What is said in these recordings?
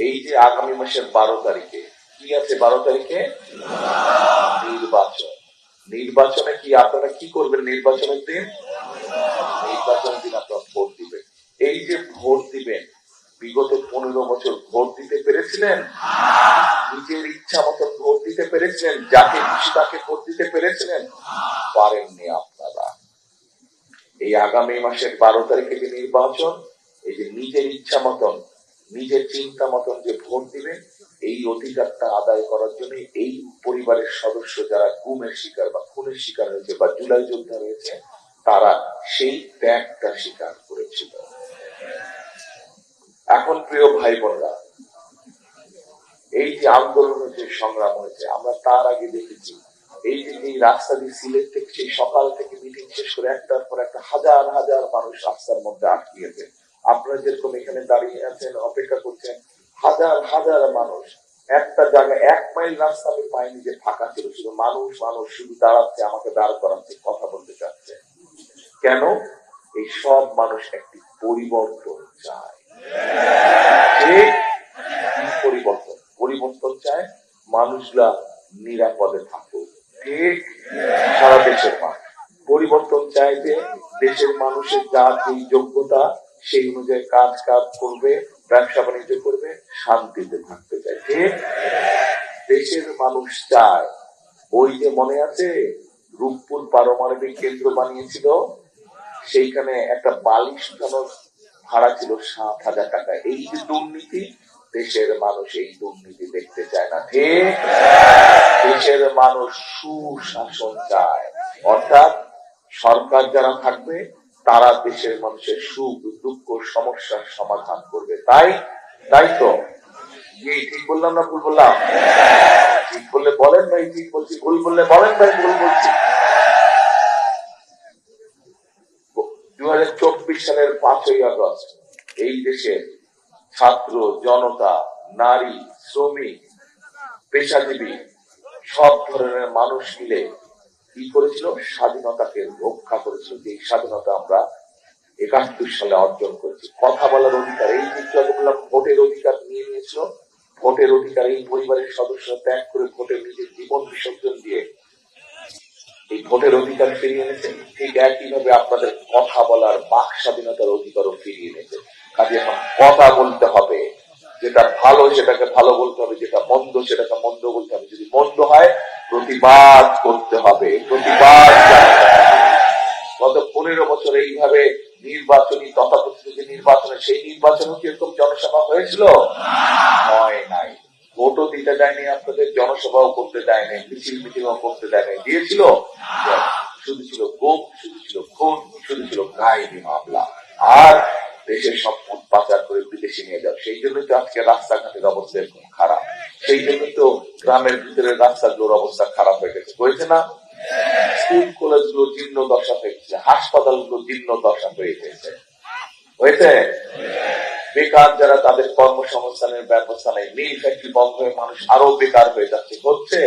এই যে আগামী মাসের 12 তারিখে কি আছে? 12 তারিখে নির্বাচন। নির্বাচনে কি আপনারা কি করবেন? নির্বাচনের দিন আপনারা ভোট দিবেন। এই যে ভোট দিবেন, বিগত 15 বছর ভোট দিতে পেরেছিলেন? নিজের ইচ্ছা মতন ভোট দিতে পেরেছিলেন? যাকে তাকে ভোট দিতে পেরেছিলেন? পারেননি আপনারা। এই আগামী মাসের 12 তারিখে যে নির্বাচন, এই যে নিজের ইচ্ছা মতন নিজের চিন্তা মতন যে ভোট দিবেন, এই অধিকারটা আদায় করার জন্য এই পরিবারের সদস্য যারা গুমের শিকার বা খুনের শিকার হয়েছে বা জুলাই যোদ্ধা রয়েছে, তারা সেই ত্যাগটা স্বীকার করেছিল। এখন প্রিয় ভাই বোনরা, এই যে আন্দোলন হয়েছে, সংগ্রাম হয়েছে, আমরা তার আগে দেখেছি এই যে রাস্তা দিয়ে সিলেট থেকে সেই সকাল থেকে মিটিং শেষ করে একটার পর একটা হাজার হাজার মানুষ রাস্তার মধ্যে আটকিয়েছে। আপনারা যেরকম এখানে দাঁড়িয়ে আছেন, অপেক্ষা করছেন, হাজার হাজার মানুষ একটা জায়গায় 1 মাইল রাস্তা আমি পাইনি যে ফাঁকা ছিল, শুধু মানুষ মানুষ শুধু দাঁড়াচ্ছে, আমাকে দাঁড় করাচ্ছে, কথা বলতে চাচ্ছে। কেন? এই সব মানুষ একটি পরিবর্তন চায়। পরিবর্তন পরিবর্তন চায়, মানুষরা নিরাপদে থাকুক। ঠিক? সারা দেশের মানুষ পরিবর্তন চায় যে দেশের মানুষের যার যেই যোগ্যতা সেই অনুযায়ী কাজ করবে, ব্যবসা বাণিজ্য করবে, শান্তিতে থাকতে চায়। ঠিক? দেশের মানুষ চায়, ওই যে মনে আছে রূপপুর পারমাণবিক কেন্দ্র বানিয়েছিল, সেইখানে একটা বালি শুকানোর ভাড়া ছিল 7,000 টাকা। এই যে দুর্নীতি, দেশের মানুষ এই দুর্নীতি দেখতে চায় না। ঠিক? দেশের মানুষ সুশাসন চায়, অর্থাৎ সরকার যারা থাকবে তারা দেশের মানুষের সুখ দুঃখ সমস্যার সমাধান করবে। তাই তো ঠিক বললাম না ভুল বললাম? ঠিক বললে বলেন ভাই ঠিক বলছি, ভুল বললে বলেন ভাই ভুল বলছি। 2024 সালের 5ই আগস্ট এই দেশের ছাত্র জনতা, নারী, শ্রমিক, পেশাজীবী সব ধরনের মানুষ মিলে কি করেছিল? স্বাধীনতাকে রক্ষা করেছিল। যে স্বাধীনতা আমরা 71 সালে অর্জন করেছি। কথা বলার অধিকার, এই যে বললাম ভোটের অধিকার নিয়ে নিয়েছিল, ভোটের অধিকার এই পরিবারের সদস্য ত্যাগ করে ভোটের নিজের জীবন বিসর্জন দিয়ে এই ভোটের অধিকার ফিরিয়ে এনেছে। ঠিক একইভাবে আপনাদের কথা বলার বাক স্বাধীনতার অধিকারও ফিরিয়ে এনেছে। কাজে এখন কথা বলতে হবে, যেটা ভালো সেটাকে ভালো বলতে হবে, যেটা মন্দ সেটাকে মন্দ বলতে হবে, যদি মন্দ হয় প্রতিবাদ করতে হবে, প্রতিবাদ। গত 15 বছর এইভাবে নির্বাচনী তথাকথিত যে নির্বাচনে, সেই নির্বাচনে কি এরকম জনসভা হয়েছিল? হয় নাই। ভোটও দিতে দেয়নি আপনাদের, জনসভাও করতে দেয়নি, মিছিল মিটিংও করতে দেয়নি। দিয়েছিল শুধু ছিল গোপ, শুধু ছিল খুন, শুধু ছিল গায়েবী মামলা, আর দেশের সম্পদ পাচার করে বিদেশে নিয়ে যাও। সেই জন্য তো আজকে রাস্তাঘাটের অবস্থা এরকম খারাপ, সেই জন্য তো গ্রামের ভিতরে রাস্তাগুলোর অবস্থা খারাপ হয়ে গেছে। হয়েছে না? স্কুল কলেজ গুলো জীর্ণ দশা হয়ে গেছে, হাসপাতাল গুলো জীর্ণ দশা হয়ে গেছে। হয়েছে? বেকার যারা, তাদের কর্মসংস্থানের ব্যবস্থা নেই, মিল ফ্যাক্টরি বন্ধ হয়ে মানুষ আরো বেকার হয়ে যাচ্ছে। হচ্ছে?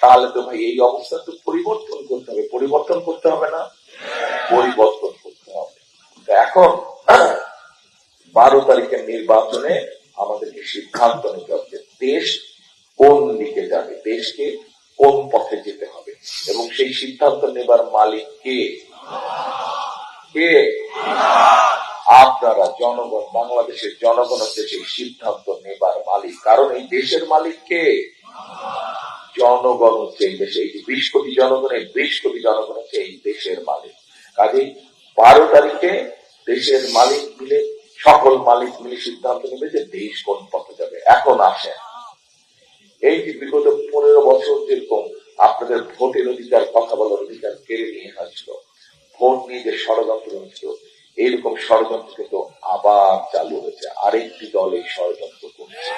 তাহলে তো ভাই এই অবস্থা তো পরিবর্তন করতে হবে। পরিবর্তন করতে হবে না? পরিবর্তন করতে হবে। এখন 12 তারিখের নির্বাচনে আমাদেরকে সিদ্ধান্ত নিতে হবে দেশ কোন দিকে যাবে, দেশকে কোন পথে যেতে হবে, এবং সেই সিদ্ধান্ত নেবার মালিক কে? কে? আপনারা, জনগণ, বাংলাদেশের জনগণ হচ্ছে সেই সিদ্ধান্ত নেবার মালিক। কারণ এই দেশের মালিক কে? জনগণ হচ্ছে এই দেশে। এই 20 কোটি জনগণের 20 কোটি জনগণ হচ্ছে এই দেশের মালিক। কাজেই 12 তারিখে দেশের মালিক মিলে, সকল মালিক মিলে সিদ্ধান্ত নেবে যে দেশ কোন পথে যাবে। এখন আসেন, এই যে বিগত 15 বছর যেরকম আপনাদের ভোটের অধিকার, কথা বলার অধিকার কেড়ে নিয়ে হয়েছিল, ভোট নিয়ে যে ষড়যন্ত্র হয়েছিল, এইরকম ষড়যন্ত্র কিন্তু আবার চালু হয়েছে। আরেকটি দল এই ষড়যন্ত্র করছে।